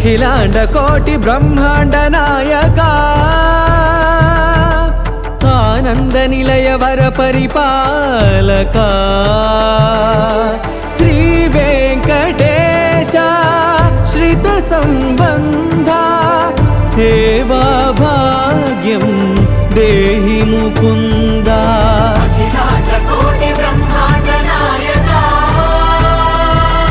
అఖిలాండ కోటి బ్రహ్మాండ నాయక ఆనంద నిలయ వర పరిపాలక శ్రీ వెంకటేశ శ్రిత సంబంధ సేవా భాగ్యం దేహి ముకుంద